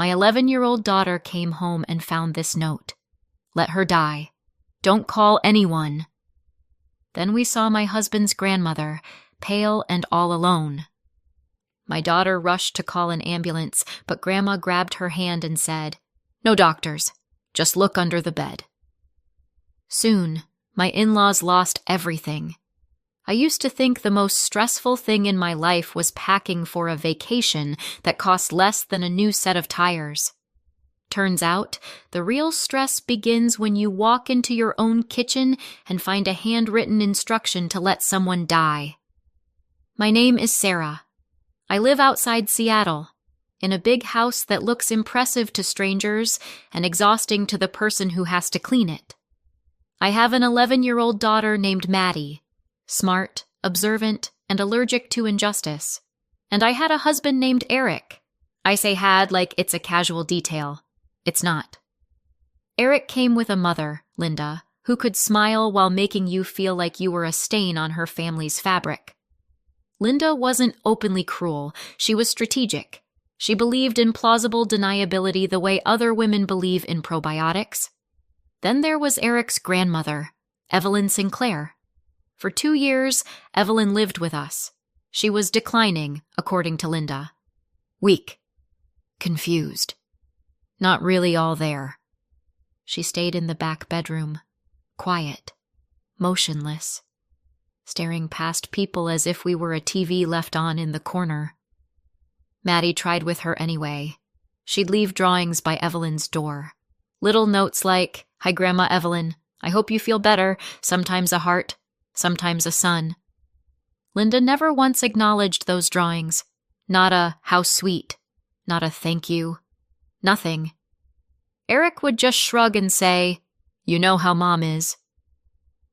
My 11-year-old daughter came home and found this note. Let her die. Don't call anyone. Then we saw my husband's grandmother, pale and all alone. My daughter rushed to call an ambulance, but Grandma grabbed her hand and said, "No doctors. Just look under the bed." Soon, my in-laws lost everything. I used to think the most stressful thing in my life was packing for a vacation that cost less than a new set of tires. Turns out, the real stress begins when you walk into your own kitchen and find a handwritten instruction to let someone die. My name is Sarah. I live outside Seattle, in a big house that looks impressive to strangers and exhausting to the person who has to clean it. I have an 11-year-old daughter named Maddie, smart, observant, and allergic to injustice. And I had a husband named Eric. I say had like it's a casual detail. It's not. Eric came with a mother, Linda, who could smile while making you feel like you were a stain on her family's fabric. Linda wasn't openly cruel. She was strategic. She believed in plausible deniability the way other women believe in probiotics. Then there was Eric's grandmother, Evelyn Sinclair. For 2 years, Evelyn lived with us. She was declining, according to Linda. Weak. Confused. Not really all there. She stayed in the back bedroom, quiet, motionless, staring past people as if we were a TV left on in the corner. Maddie tried with her anyway. She'd leave drawings by Evelyn's door. Little notes like, "Hi, Grandma Evelyn. I hope you feel better. Sometimes a heart, sometimes a sun." Linda never once acknowledged those drawings. Not a "how sweet," not a "thank you." Nothing. Eric would just shrug and say, "You know how Mom is."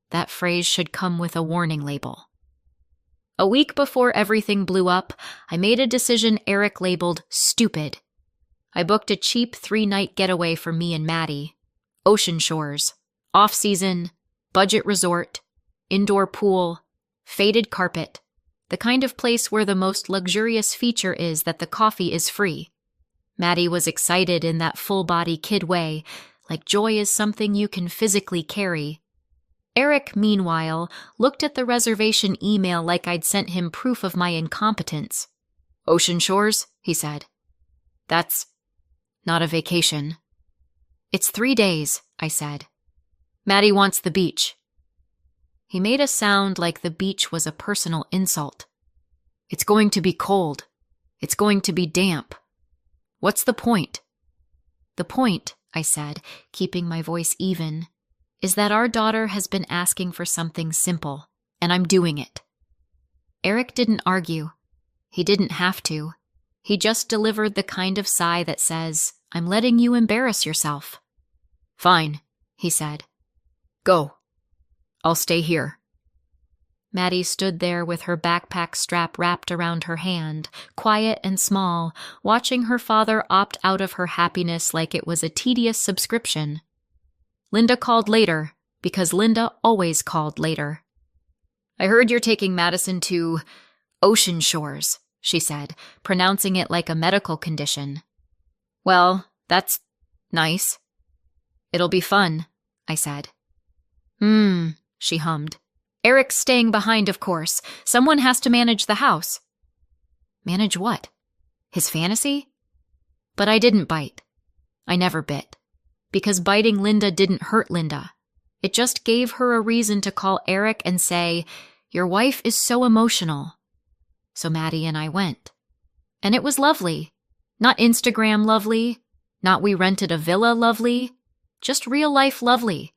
That phrase should come with a warning label. A week before everything blew up, I made a decision Eric labeled stupid. I booked a cheap 3-night getaway for me and Maddie. Ocean shores, off-season, budget resort, indoor pool, faded carpet, the kind of place where the most luxurious feature is that the coffee is free. Maddie was excited in that full-body kid way, like joy is something you can physically carry. Eric, meanwhile, looked at the reservation email like I'd sent him proof of my incompetence. "Ocean shores?" he said. "That's not a vacation." "It's 3 days," I said. "Maddie wants the beach." He made a sound like the beach was a personal insult. "It's going to be cold. It's going to be damp. What's the point?" "The point," I said, keeping my voice even, "is that our daughter has been asking for something simple, and I'm doing it." Eric didn't argue. He didn't have to. He just delivered the kind of sigh that says, "I'm letting you embarrass yourself." "Fine," he said. "Go. I'll stay here." Maddie stood there with her backpack strap wrapped around her hand, quiet and small, watching her father opt out of her happiness like it was a tedious subscription. Linda called later, because Linda always called later. "I heard you're taking Madison to Ocean Shores," she said, pronouncing it like a medical condition. "Well, that's nice." "It'll be fun," I said. She hummed. "Eric's staying behind, of course. Someone has to manage the house." Manage what? His fantasy? But I didn't bite. I never bit. Because biting Linda didn't hurt Linda. It just gave her a reason to call Eric and say, "Your wife is so emotional." So Maddie and I went. And it was lovely. Not Instagram lovely. Not we rented a villa lovely. Just real life lovely.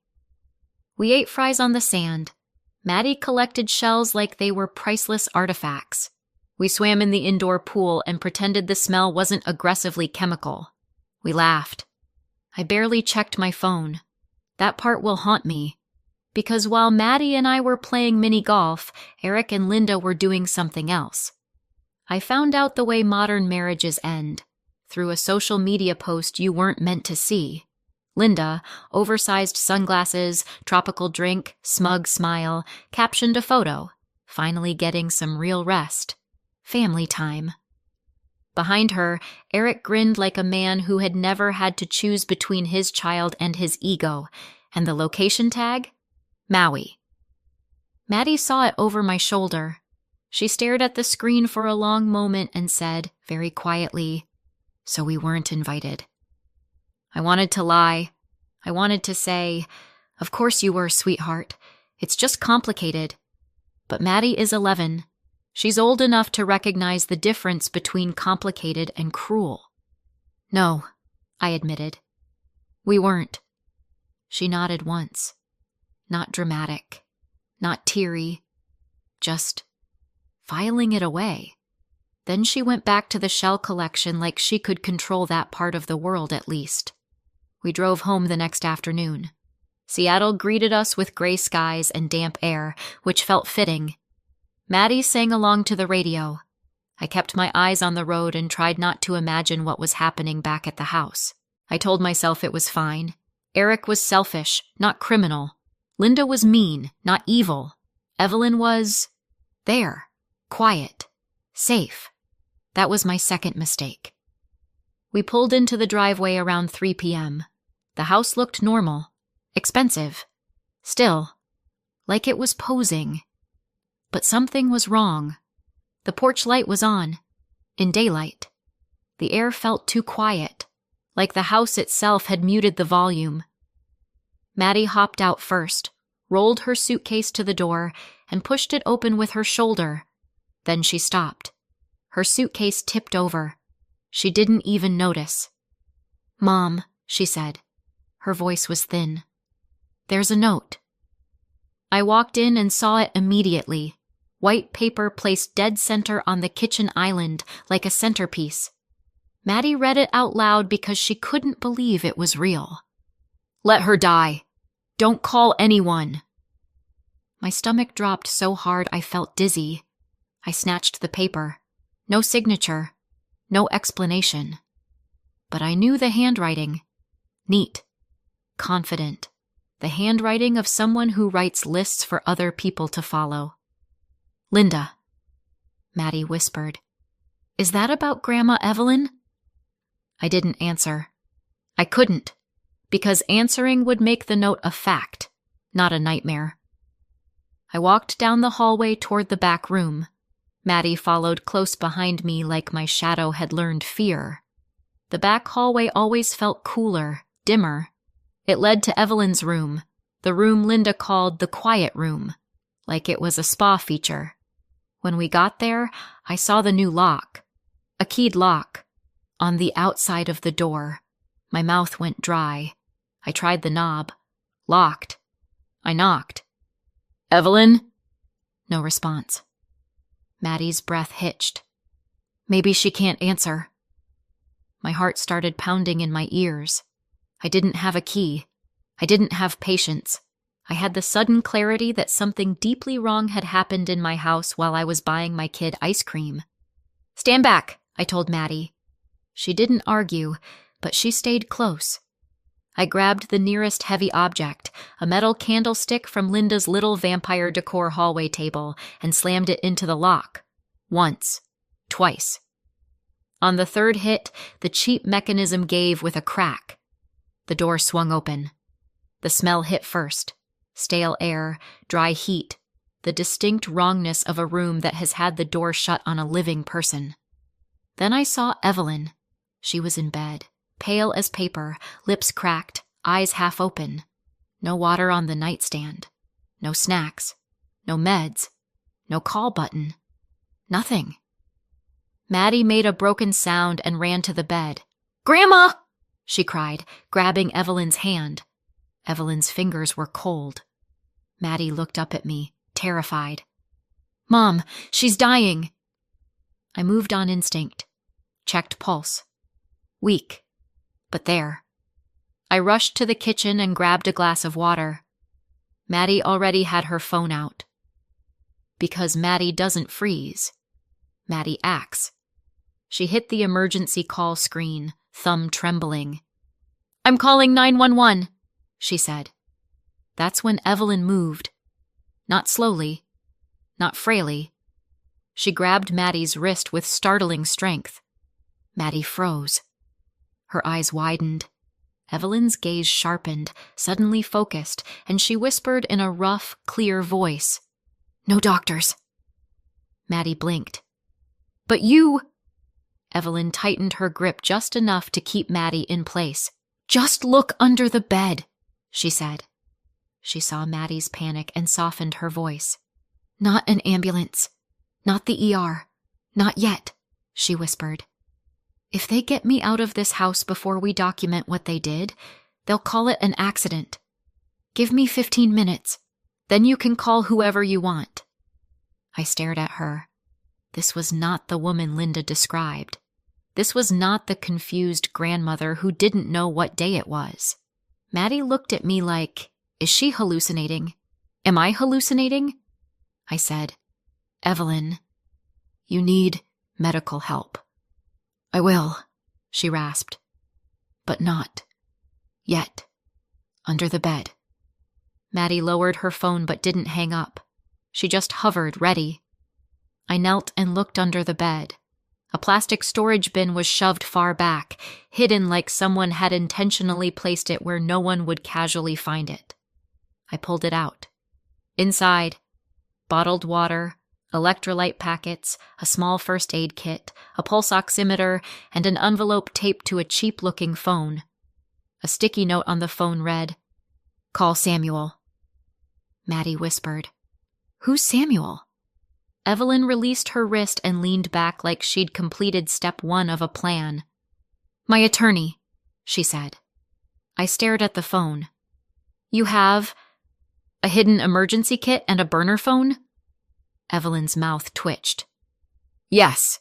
We ate fries on the sand. Maddie collected shells like they were priceless artifacts. We swam in the indoor pool and pretended the smell wasn't aggressively chemical. We laughed. I barely checked my phone. That part will haunt me. Because while Maddie and I were playing mini golf, Eric and Linda were doing something else. I found out the way modern marriages end, through a social media post you weren't meant to see. Linda, oversized sunglasses, tropical drink, smug smile, captioned a photo, finally getting some real rest. Family time. Behind her, Eric grinned like a man who had never had to choose between his child and his ego. And the location tag? Maui. Maddie saw it over my shoulder. She stared at the screen for a long moment and said, very quietly, "So we weren't invited." I wanted to lie. I wanted to say, "Of course you were, sweetheart. It's just complicated." But Maddie is 11. She's old enough to recognize the difference between complicated and cruel. "No," I admitted. "We weren't." She nodded once. Not dramatic, not teary, just filing it away. Then she went back to the shell collection like she could control that part of the world at least. We drove home the next afternoon. Seattle greeted us with gray skies and damp air, which felt fitting. Maddie sang along to the radio. I kept my eyes on the road and tried not to imagine what was happening back at the house. I told myself it was fine. Eric was selfish, not criminal. Linda was mean, not evil. Evelyn was there, quiet, safe. That was my second mistake. We pulled into the driveway around 3 p.m. The house looked normal, expensive, still, like it was posing. But something was wrong. The porch light was on, in daylight. The air felt too quiet, like the house itself had muted the volume. Maddie hopped out first, rolled her suitcase to the door, and pushed it open with her shoulder. Then she stopped. Her suitcase tipped over. She didn't even notice. "Mom," she said. Her voice was thin. "There's a note." I walked in and saw it immediately. White paper placed dead center on the kitchen island like a centerpiece. Maddie read it out loud because she couldn't believe it was real. "Let her die. Don't call anyone." My stomach dropped so hard I felt dizzy. I snatched the paper. No signature. No explanation. But I knew the handwriting. Neat. Confident. The handwriting of someone who writes lists for other people to follow. "Linda," Maddie whispered. "Is that about Grandma Evelyn?" I didn't answer. I couldn't, because answering would make the note a fact, not a nightmare. I walked down the hallway toward the back room. Maddie followed close behind me like my shadow had learned fear. The back hallway always felt cooler, dimmer. It led to Evelyn's room, the room Linda called the quiet room, like it was a spa feature. When we got there, I saw the new lock, a keyed lock, on the outside of the door. My mouth went dry. I tried the knob. Locked. I knocked. "Evelyn?" No response. Maddie's breath hitched. Maybe she can't answer. My heart started pounding in my ears. I didn't have a key. I didn't have patience. I had the sudden clarity that something deeply wrong had happened in my house while I was buying my kid ice cream. "Stand back," I told Maddie. She didn't argue, but she stayed close. I grabbed the nearest heavy object, a metal candlestick from Linda's little vampire decor hallway table, and slammed it into the lock. Once. Twice. On the third hit, the cheap mechanism gave with a crack. The door swung open. The smell hit first. Stale air, dry heat, the distinct wrongness of a room that has had the door shut on a living person. Then I saw Evelyn. She was in bed, pale as paper, lips cracked, eyes half open. No water on the nightstand. No snacks. No meds. No call button. Nothing. Maddie made a broken sound and ran to the bed. "Grandma!" she cried, grabbing Evelyn's hand. Evelyn's fingers were cold. Maddie looked up at me, terrified. "Mom, she's dying." I moved on instinct. Checked pulse. Weak, but there. I rushed to the kitchen and grabbed a glass of water. Maddie already had her phone out. Because Maddie doesn't freeze. Maddie acts. She hit the emergency call screen, thumb trembling. "I'm calling 911, she said. That's when Evelyn moved. Not slowly, not frailly. She grabbed Maddie's wrist with startling strength. Maddie froze. Her eyes widened. Evelyn's gaze sharpened, suddenly focused, and she whispered in a rough, clear voice, "No doctors." Maddie blinked. "But you—" Evelyn tightened her grip just enough to keep Maddie in place. "Just look under the bed," she said. She saw Maddie's panic and softened her voice. "Not an ambulance. Not the ER. Not yet," she whispered. "If they get me out of this house before we document what they did, they'll call it an accident. Give me 15 minutes. Then you can call whoever you want." I stared at her. This was not the woman Linda described. This was not the confused grandmother who didn't know what day it was. Maddie looked at me like, "Is she hallucinating? Am I hallucinating?" I said, "Evelyn, you need medical help." "I will," she rasped. "But not yet. Under the bed." Maddie lowered her phone but didn't hang up. She just hovered, ready. I knelt and looked under the bed. A plastic storage bin was shoved far back, hidden like someone had intentionally placed it where no one would casually find it. I pulled it out. Inside, bottled water, electrolyte packets, a small first aid kit, a pulse oximeter, and an envelope taped to a cheap-looking phone. A sticky note on the phone read, "Call Samuel." Maddie whispered, "Who's Samuel?" Evelyn released her wrist and leaned back like she'd completed step 1 of a plan. "My attorney," she said. I stared at the phone. "You have a hidden emergency kit and a burner phone?" Evelyn's mouth twitched. "Yes."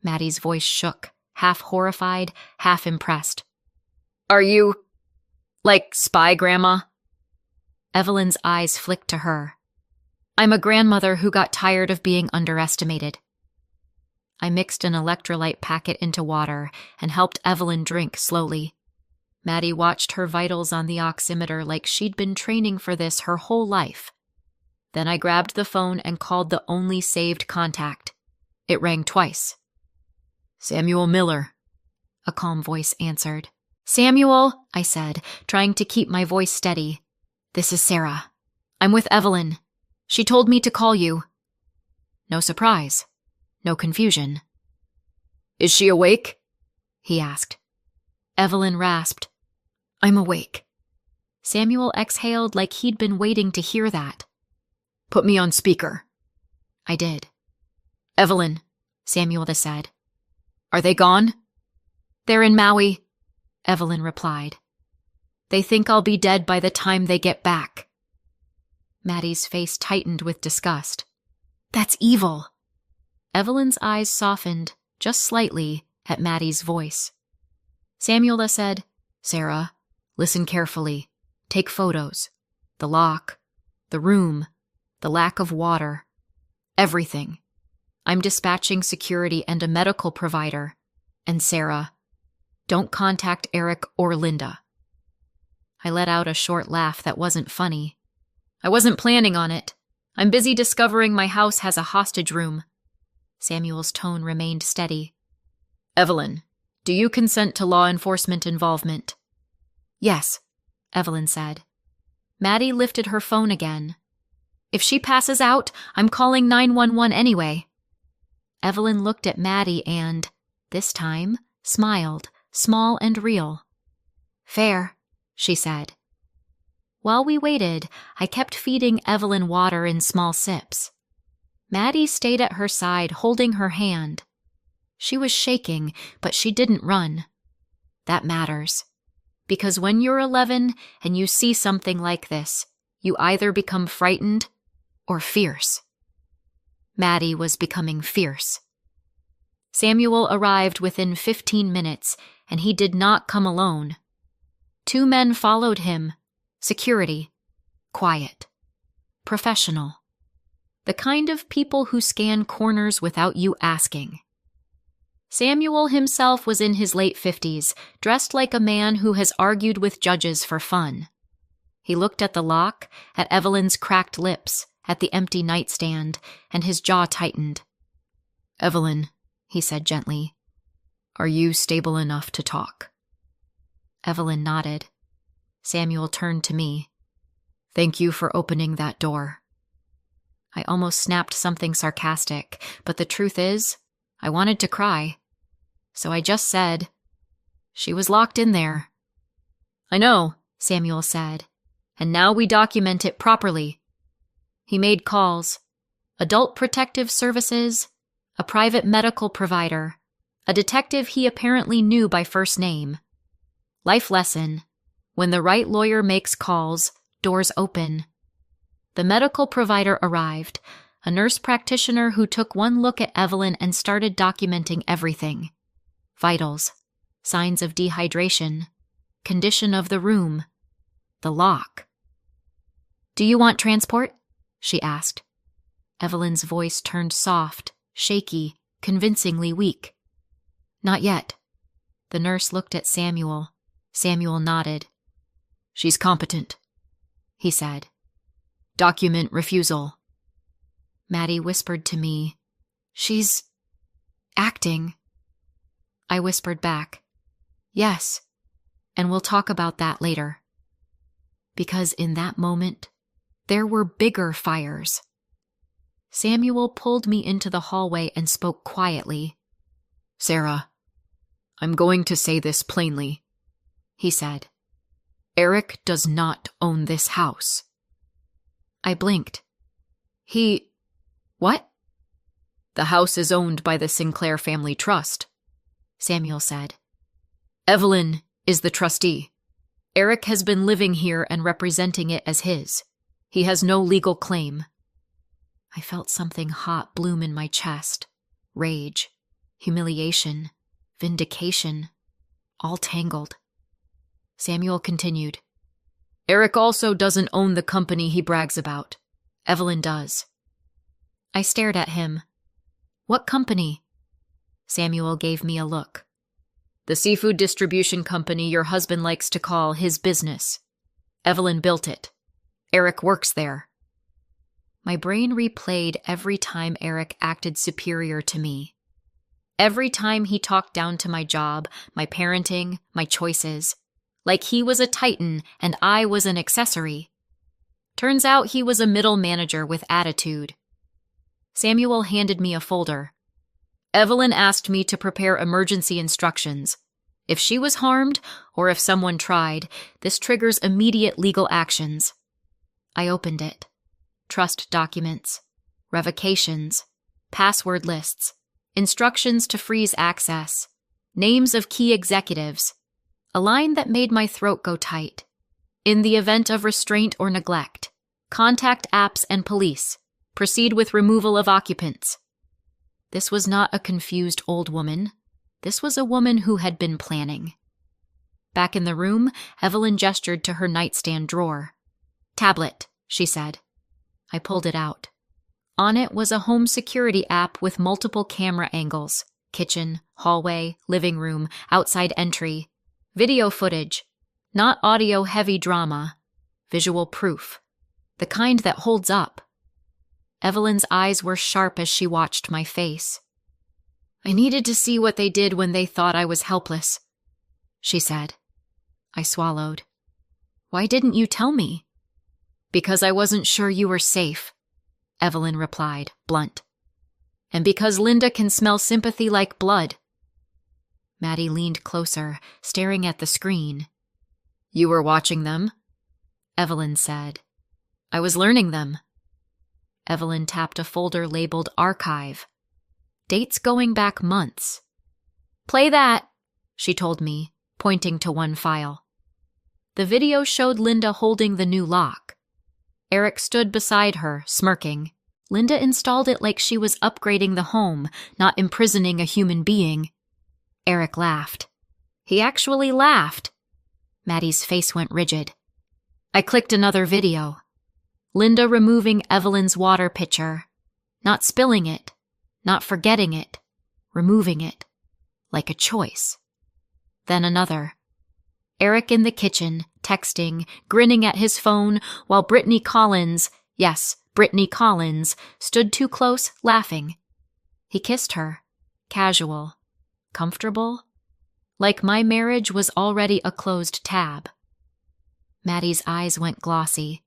Maddie's voice shook, half horrified, half impressed. "Are you, like, spy grandma?" Evelyn's eyes flicked to her. "I'm a grandmother who got tired of being underestimated." I mixed an electrolyte packet into water and helped Evelyn drink slowly. Maddie watched her vitals on the oximeter like she'd been training for this her whole life. Then I grabbed the phone and called the only saved contact. It rang twice. "Samuel Miller," a calm voice answered. "Samuel," I said, trying to keep my voice steady. "This is Sarah. I'm with Evelyn. She told me to call you." No surprise. No confusion. "Is she awake?" he asked. Evelyn rasped, "I'm awake." Samuel exhaled like he'd been waiting to hear that. "Put me on speaker." I did. "Evelyn," Samuel said. "Are they gone?" "They're in Maui," Evelyn replied. "They think I'll be dead by the time they get back." Maddie's face tightened with disgust. "That's evil." Evelyn's eyes softened, just slightly, at Maddie's voice. Samuel said, "Sarah, listen carefully. Take photos. The lock, the room, the lack of water. Everything. I'm dispatching security and a medical provider. And Sarah, don't contact Eric or Linda." I let out a short laugh that wasn't funny. "I wasn't planning on it. I'm busy discovering my house has a hostage room." Samuel's tone remained steady. "Evelyn, do you consent to law enforcement involvement?" "Yes," Evelyn said. Maddie lifted her phone again. "If she passes out, I'm calling 911 anyway." Evelyn looked at Maddie and, this time, smiled, small and real. "Fair," she said. While we waited, I kept feeding Evelyn water in small sips. Maddie stayed at her side, holding her hand. She was shaking, but she didn't run. That matters. Because when you're 11 and you see something like this, you either become frightened or fierce. Maddie was becoming fierce. Samuel arrived within 15 minutes, and he did not come alone. 2 men followed him. Security. Quiet. Professional. The kind of people who scan corners without you asking. Samuel himself was in his late 50s, dressed like a man who has argued with judges for fun. He looked at the lock, at Evelyn's cracked lips, at the empty nightstand, and his jaw tightened. "Evelyn," he said gently, Are you stable enough to talk? Evelyn nodded. Samuel turned to me. Thank you for opening that door. I almost snapped something sarcastic, but the truth is, I wanted to cry. So I just said, she was locked in there. I know, Samuel said, and now we document it properly. He made calls. Adult Protective Services, a private medical provider, a detective he apparently knew by first name. Life lesson: when the right lawyer makes calls, doors open. The medical provider arrived, a nurse practitioner who took one look at Evelyn and started documenting everything. Vitals, signs of dehydration, condition of the room, the lock. Do you want transport? She asked. Evelyn's voice turned soft, shaky, convincingly weak. Not yet. The nurse looked at Samuel. Samuel nodded. She's competent, he said. Document refusal. Maddie whispered to me, she's acting. I whispered back, yes, and we'll talk about that later. Because in that moment, there were bigger fires. Samuel pulled me into the hallway and spoke quietly. Sarah, I'm going to say this plainly, he said. Eric does not own this house. I blinked. What? The house is owned by the Sinclair Family Trust, Samuel said. Evelyn is the trustee. Eric has been living here and representing it as his. He has no legal claim. I felt something hot bloom in my chest. Rage, humiliation, vindication, all tangled. Samuel continued. Eric also doesn't own the company he brags about. Evelyn does. I stared at him. What company? Samuel gave me a look. The seafood distribution company your husband likes to call his business. Evelyn built it. Eric works there. My brain replayed every time Eric acted superior to me. Every time he talked down to my job, my parenting, my choices. Like he was a titan and I was an accessory. Turns out he was a middle manager with attitude. Samuel handed me a folder. Evelyn asked me to prepare emergency instructions. If she was harmed, or if someone tried, this triggers immediate legal actions. I opened it. Trust documents, revocations, password lists, instructions to freeze access, names of key executives, a line that made my throat go tight. In the event of restraint or neglect, contact apps and police. Proceed with removal of occupants. This was not a confused old woman. This was a woman who had been planning. Back in the room, Evelyn gestured to her nightstand drawer. Tablet, she said. I pulled it out. On it was a home security app with multiple camera angles. Kitchen, hallway, living room, outside entry. Video footage. Not audio-heavy drama. Visual proof. The kind that holds up. Evelyn's eyes were sharp as she watched my face. I needed to see what they did when they thought I was helpless, she said. I swallowed. Why didn't you tell me? Because I wasn't sure you were safe, Evelyn replied, blunt. And because Linda can smell sympathy like blood. Maddie leaned closer, staring at the screen. You were watching them? Evelyn said. I was learning them. Evelyn tapped a folder labeled Archive. Dates going back months. Play that, she told me, pointing to one file. The video showed Linda holding the new lock. Eric stood beside her, smirking. Linda installed it like she was upgrading the home, not imprisoning a human being. Eric laughed. He actually laughed. Maddie's face went rigid. I clicked another video. Linda removing Evelyn's water pitcher. Not spilling it. Not forgetting it. Removing it. Like a choice. Then another. Eric in the kitchen, texting, grinning at his phone, while Brittany Collins, yes, Brittany Collins, stood too close, laughing. He kissed her. Casual. Comfortable, like my marriage was already a closed tab. Maddie's eyes went glossy.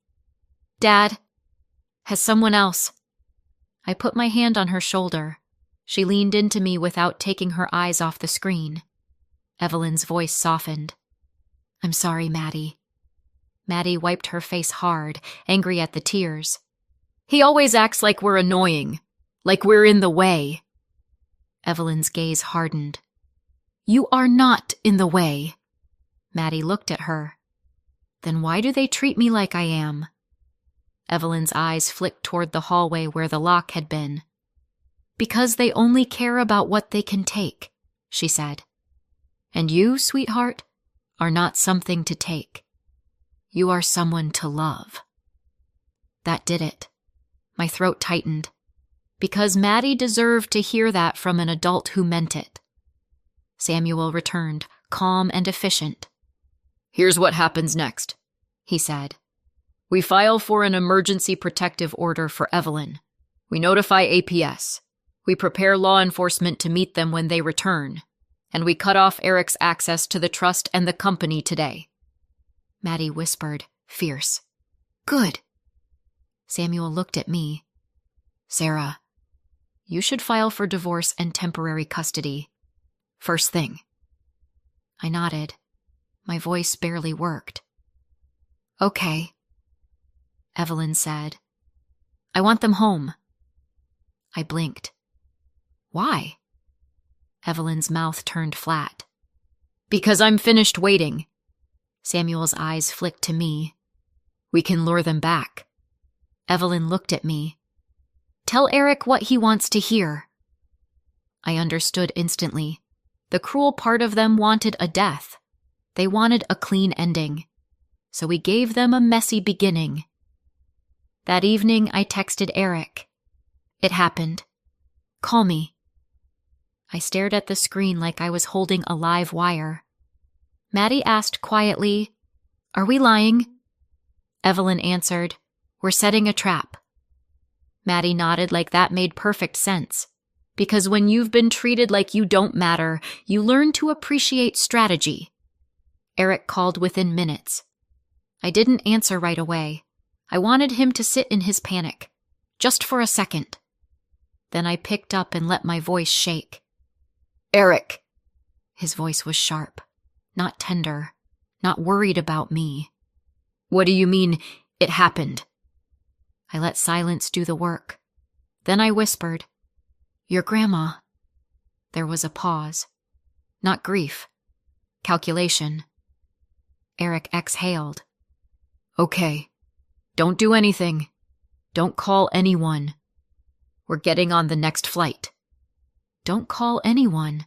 Dad, has someone else? I put my hand on her shoulder. She leaned into me without taking her eyes off the screen. Evelyn's voice softened. I'm sorry, Maddie. Maddie wiped her face hard, angry at the tears. He always acts like we're annoying, like we're in the way. Evelyn's gaze hardened. You are not in the way. Maddie looked at her. Then why do they treat me like I am? Evelyn's eyes flicked toward the hallway where the lock had been. Because they only care about what they can take, she said. And you, sweetheart, are not something to take. You are someone to love. That did it. My throat tightened. Because Maddie deserved to hear that from an adult who meant it. Samuel returned, calm and efficient. Here's what happens next, he said. We file for an emergency protective order for Evelyn. We notify APS. We prepare law enforcement to meet them when they return. And we cut off Eric's access to the trust and the company today. Maddie whispered, fierce. Good. Samuel looked at me. Sarah, you should file for divorce and temporary custody. First thing. I nodded. My voice barely worked. Okay. Evelyn said. I want them home. I blinked. Why? Evelyn's mouth turned flat. Because I'm finished waiting. Samuel's eyes flicked to me. We can lure them back. Evelyn looked at me. Tell Eric what he wants to hear. I understood instantly. The cruel part of them wanted a death. They wanted a clean ending. So we gave them a messy beginning. That evening, I texted Eric. It happened. Call me. I stared at the screen like I was holding a live wire. Maddie asked quietly, Are we lying? Evelyn answered, We're setting a trap. Maddie nodded like that made perfect sense. Because when you've been treated like you don't matter, you learn to appreciate strategy. Eric called within minutes. I didn't answer right away. I wanted him to sit in his panic, just for a second. Then I picked up and let my voice shake. Eric! His voice was sharp, not tender, not worried about me. What do you mean, it happened? I let silence do the work. Then I whispered, Your grandma. There was a pause. Not grief. Calculation. Eric exhaled. Okay. Don't do anything. Don't call anyone. We're getting on the next flight. Don't call anyone.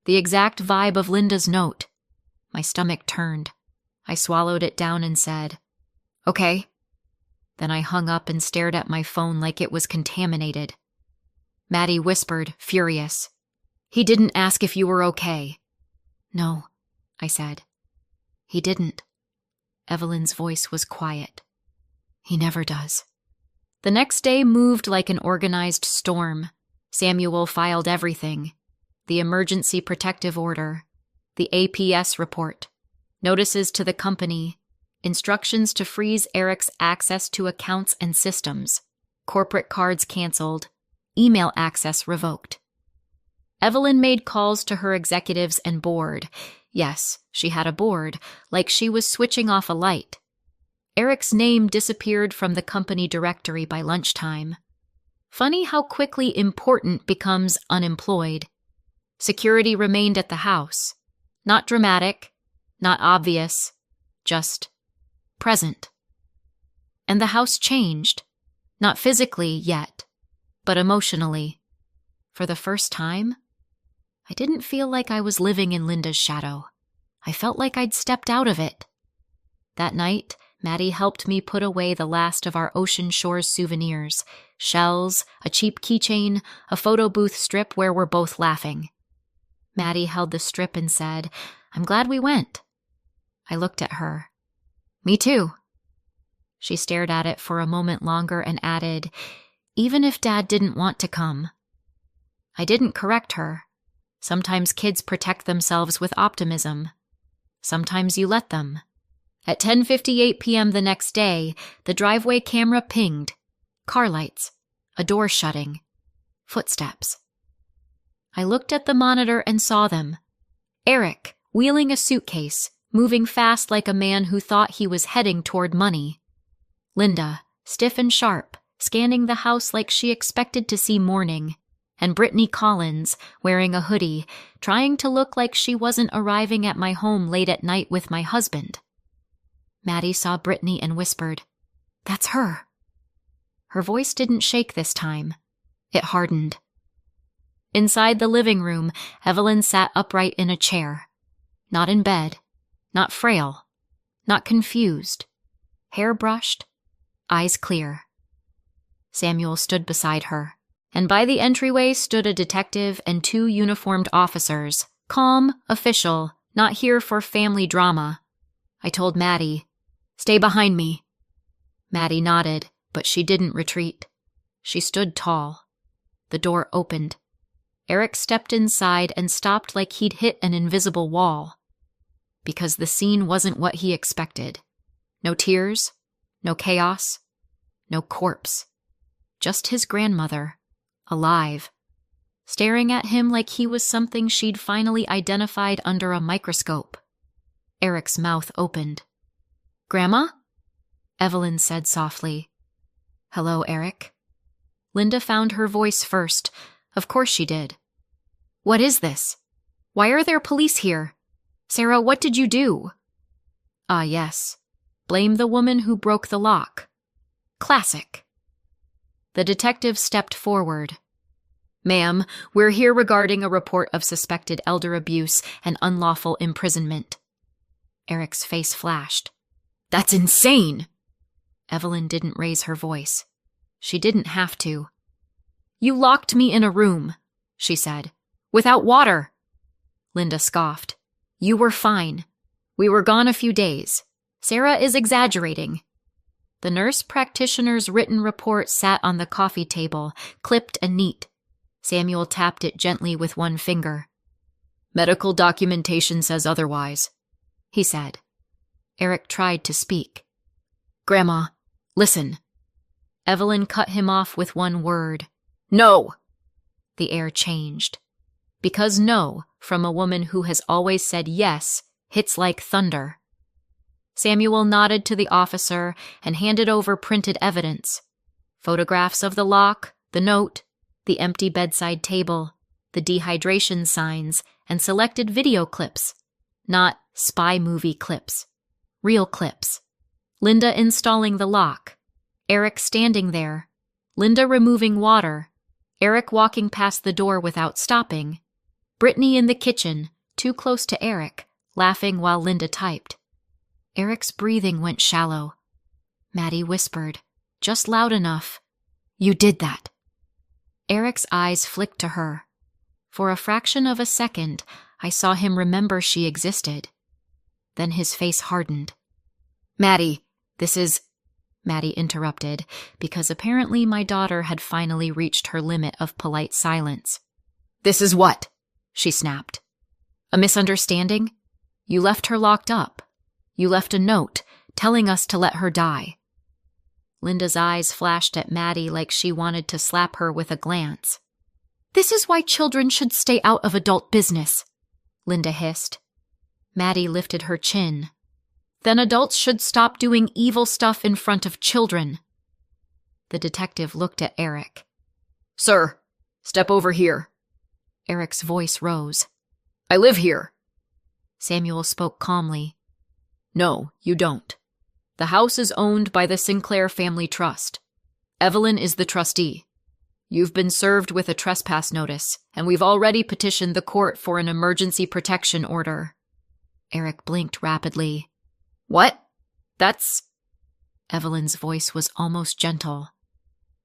The exact vibe of Linda's note. My stomach turned. I swallowed it down and said, Okay. Then I hung up and stared at my phone like it was contaminated. Maddie whispered, furious. He didn't ask if you were okay. No, I said. He didn't. Evelyn's voice was quiet. He never does. The next day moved like an organized storm. Samuel filed everything. The emergency protective order, the APS report, notices to the company, instructions to freeze Eric's access to accounts and systems, corporate cards canceled, email access revoked. Evelyn made calls to her executives and board. Yes, she had a board, like she was switching off a light. Eric's name disappeared from the company directory by lunchtime. Funny how quickly important becomes unemployed. Security remained at the house. Not dramatic, not obvious, just present. And the house changed. Not physically yet, but emotionally. For the first time, I didn't feel like I was living in Linda's shadow. I felt like I'd stepped out of it. That night, Maddie helped me put away the last of our Ocean Shores souvenirs, shells, a cheap keychain, a photo booth strip where we're both laughing. Maddie held the strip and said, I'm glad we went. I looked at her. Me too. She stared at it for a moment longer and added, even if Dad didn't want to come. I didn't correct her. Sometimes kids protect themselves with optimism. Sometimes you let them. At 10:58 p.m. the next day, the driveway camera pinged. Car lights. A door shutting. Footsteps. I looked at the monitor and saw them. Eric, wheeling a suitcase, moving fast like a man who thought he was heading toward money. Linda, stiff and sharp, scanning the house like she expected to see morning. And Brittany Collins, wearing a hoodie, trying to look like she wasn't arriving at my home late at night with my husband. Maddie saw Brittany and whispered, "That's her." Her voice didn't shake this time. It hardened. Inside the living room, Evelyn sat upright in a chair. Not in bed. Not frail. Not confused. Hair brushed. Eyes clear. Samuel stood beside her, and by the entryway stood a detective and 2 uniformed officers, calm, official, not here for family drama. I told Maddie, "Stay behind me." Maddie nodded, but she didn't retreat. She stood tall. The door opened. Eric stepped inside and stopped like he'd hit an invisible wall. Because the scene wasn't what he expected. No tears, no chaos, no corpse. Just his grandmother, alive, staring at him like he was something she'd finally identified under a microscope. Eric's mouth opened. "Grandma?" Evelyn said softly. "Hello, Eric." Linda found her voice first. Of course she did. "What is this? Why are there police here? Sarah, what did you do?" "Ah, yes. Blame the woman who broke the lock. Classic." The detective stepped forward. "Ma'am, we're here regarding a report of suspected elder abuse and unlawful imprisonment." Eric's face flashed. "That's insane!" Evelyn didn't raise her voice. She didn't have to. "You locked me in a room," she said. "Without water." Linda scoffed. "You were fine. We were gone a few days. Sarah is exaggerating." The nurse practitioner's written report sat on the coffee table, clipped and neat. Samuel tapped it gently with one finger. "Medical documentation says otherwise," he said. Eric tried to speak. "Grandma, listen." Evelyn cut him off with one word. "No!" The air changed. Because no, from a woman who has always said yes, hits like thunder. Samuel nodded to the officer and handed over printed evidence. Photographs of the lock, the note, the empty bedside table, the dehydration signs, and selected video clips. Not spy movie clips. Real clips. Linda installing the lock. Eric standing there. Linda removing water. Eric walking past the door without stopping. Brittany in the kitchen, too close to Eric, laughing while Linda typed. Eric's breathing went shallow. Maddie whispered, just loud enough, "You did that." Eric's eyes flicked to her. For a fraction of a second, I saw him remember she existed. Then his face hardened. "Maddie, this is—" Maddie interrupted, because apparently my daughter had finally reached her limit of polite silence. "This is what?" she snapped. "A misunderstanding? You left her locked up. You left a note telling us to let her die." Linda's eyes flashed at Maddie like she wanted to slap her with a glance. "This is why children should stay out of adult business," Linda hissed. Maddie lifted her chin. "Then adults should stop doing evil stuff in front of children." The detective looked at Eric. "Sir, step over here." Eric's voice rose. "I live here." Samuel spoke calmly. "No, you don't. The house is owned by the Sinclair Family Trust. Evelyn is the trustee. You've been served with a trespass notice, and we've already petitioned the court for an emergency protection order." Eric blinked rapidly. "What? That's—" Evelyn's voice was almost gentle.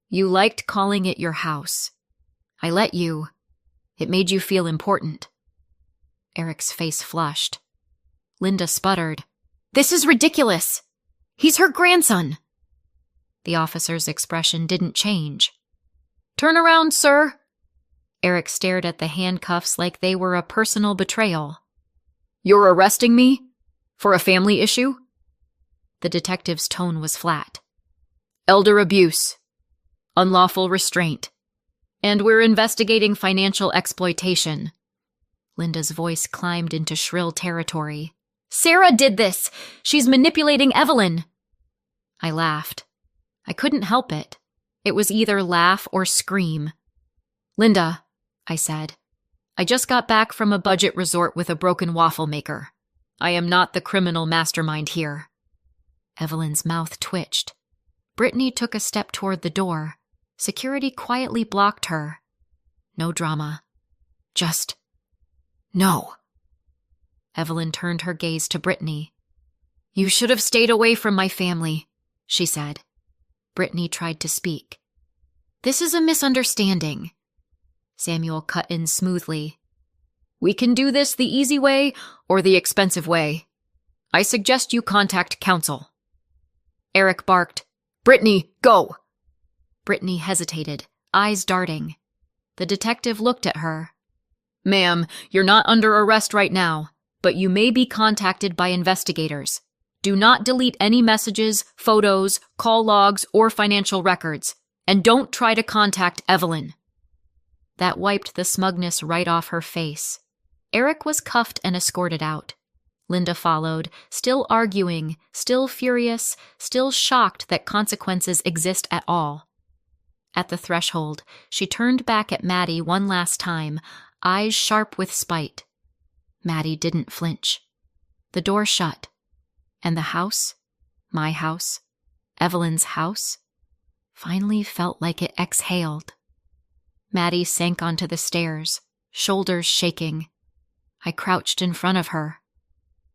"You liked calling it your house. I let you. It made you feel important." Eric's face flushed. Linda sputtered. "This is ridiculous! He's her grandson!" The officer's expression didn't change. "Turn around, sir!" Eric stared at the handcuffs like they were a personal betrayal. "You're arresting me? For a family issue?" The detective's tone was flat. "Elder abuse. Unlawful restraint. And we're investigating financial exploitation." Linda's voice climbed into shrill territory. "Sarah did this! She's manipulating Evelyn!" I laughed. I couldn't help it. It was either laugh or scream. "Linda," I said, "I just got back from a budget resort with a broken waffle maker. I am not the criminal mastermind here." Evelyn's mouth twitched. Brittany took a step toward the door. Security quietly blocked her. "No drama. Just no." Evelyn turned her gaze to Brittany. "You should have stayed away from my family," she said. Brittany tried to speak. "This is a misunderstanding." Samuel cut in smoothly. "We can do this the easy way or the expensive way. I suggest you contact counsel." Eric barked, "Brittany, go!" Brittany hesitated, eyes darting. The detective looked at her. "Ma'am, you're not under arrest right now, but you may be contacted by investigators. Do not delete any messages, photos, call logs, or financial records. And don't try to contact Evelyn." That wiped the smugness right off her face. Eric was cuffed and escorted out. Linda followed, still arguing, still furious, still shocked that consequences exist at all. At the threshold, she turned back at Maddie one last time, eyes sharp with spite. Maddie didn't flinch. The door shut. And the house, my house, Evelyn's house, finally felt like it exhaled. Maddie sank onto the stairs, shoulders shaking. I crouched in front of her.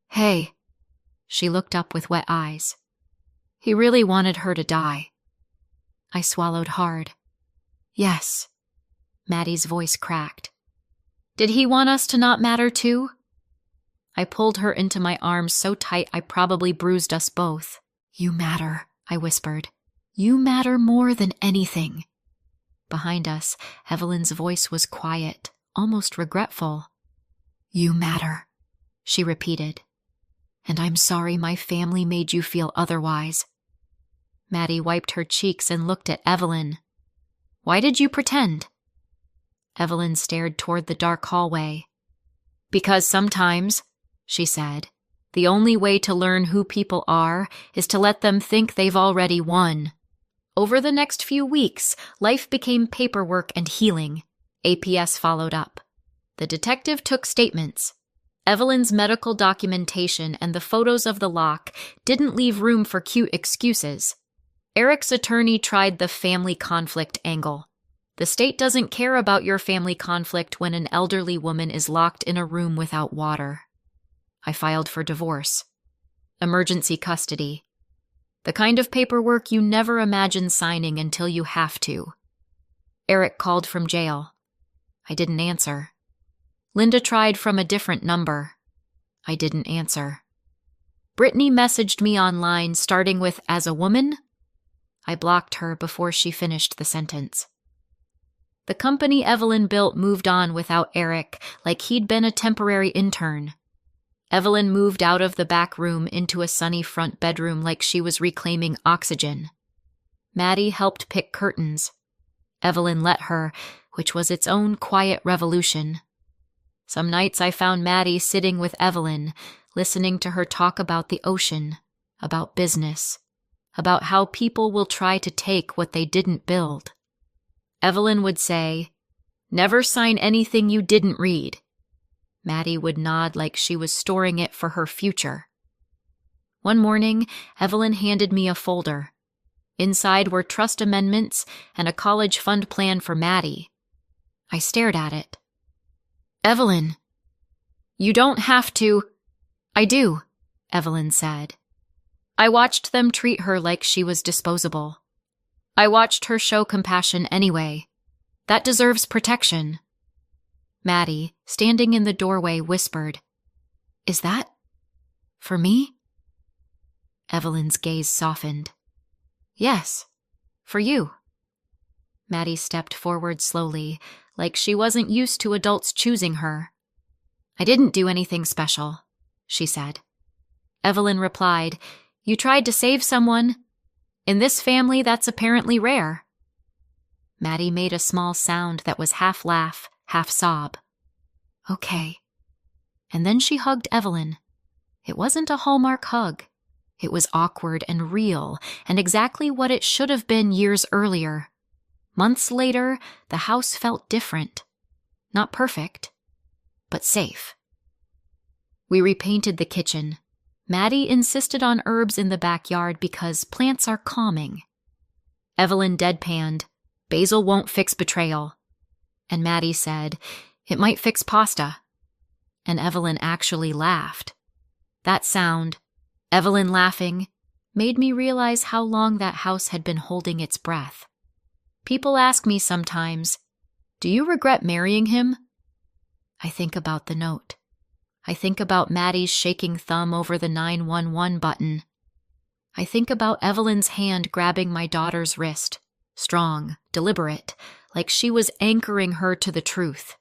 "Hey." She looked up with wet eyes. "He really wanted her to die." I swallowed hard. "Yes." Maddie's voice cracked. "Did he want us to not matter too?" I pulled her into my arms so tight I probably bruised us both. "You matter," I whispered. "You matter more than anything." Behind us, Evelyn's voice was quiet, almost regretful. "You matter," she repeated. "And I'm sorry my family made you feel otherwise." Maddie wiped her cheeks and looked at Evelyn. "Why did you pretend?" Evelyn stared toward the dark hallway. "Because sometimes," she said, "the only way to learn who people are is to let them think they've already won." Over the next few weeks, life became paperwork and healing. APS followed up. The detective took statements. Evelyn's medical documentation and the photos of the lock didn't leave room for cute excuses. Eric's attorney tried the family conflict angle. The state doesn't care about your family conflict when an elderly woman is locked in a room without water. I filed for divorce. Emergency custody. The kind of paperwork you never imagine signing until you have to. Eric called from jail. I didn't answer. Linda tried from a different number. I didn't answer. Brittany messaged me online starting with "as a woman." I blocked her before she finished the sentence. The company Evelyn built moved on without Eric, like he'd been a temporary intern. Evelyn moved out of the back room into a sunny front bedroom like she was reclaiming oxygen. Maddie helped pick curtains. Evelyn let her, which was its own quiet revolution. Some nights I found Maddie sitting with Evelyn, listening to her talk about the ocean, about business, about how people will try to take what they didn't build. Evelyn would say, "Never sign anything you didn't read." Maddie would nod like she was storing it for her future. One morning, Evelyn handed me a folder. Inside were trust amendments and a college fund plan for Maddie. I stared at it. "Evelyn, you don't have to—" "I do," Evelyn said. I watched them treat her like she was disposable. I watched her show compassion anyway. That deserves protection. Maddie, standing in the doorway, whispered, "Is that for me?" Evelyn's gaze softened. "Yes, for you." Maddie stepped forward slowly, like she wasn't used to adults choosing her. "I didn't do anything special," she said. Evelyn replied, "You tried to save someone. In this family, that's apparently rare." Maddie made a small sound that was half laugh, half sob. "Okay." And then she hugged Evelyn. It wasn't a Hallmark hug. It was awkward and real, and exactly what it should have been years earlier. Months later, the house felt different. Not perfect, but safe. We repainted the kitchen. Maddie insisted on herbs in the backyard because plants are calming. Evelyn deadpanned, "Basil won't fix betrayal." And Maddie said, "It might fix pasta." And Evelyn actually laughed. That sound, Evelyn laughing, made me realize how long that house had been holding its breath. People ask me sometimes, "Do you regret marrying him?" I think about the note. I think about Maddie's shaking thumb over the 911 button. I think about Evelyn's hand grabbing my daughter's wrist, strong, deliberate, like she was anchoring her to the truth.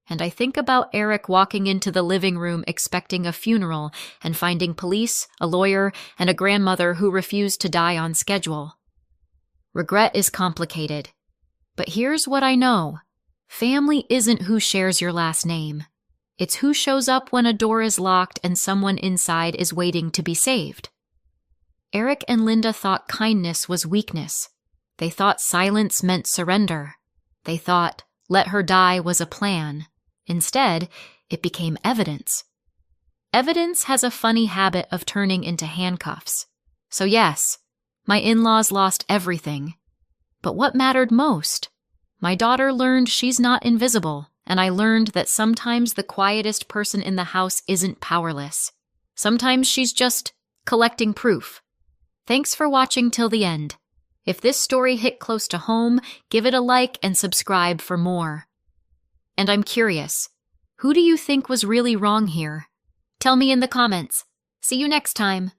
And I think about Eric walking into the living room expecting a funeral and finding police, a lawyer, and a grandmother who refused to die on schedule. Regret is complicated. But here's what I know. Family isn't who shares your last name. It's who shows up when a door is locked and someone inside is waiting to be saved. Eric and Linda thought kindness was weakness. They thought silence meant surrender. They thought let her die was a plan. Instead, it became evidence. Evidence has a funny habit of turning into handcuffs. So yes, my in-laws lost everything. But what mattered most? My daughter learned she's not invisible, and I learned that sometimes the quietest person in the house isn't powerless. Sometimes she's just collecting proof. Thanks for watching till the end. If this story hit close to home, give it a like and subscribe for more. And I'm curious, who do you think was really wrong here? Tell me in the comments. See you next time.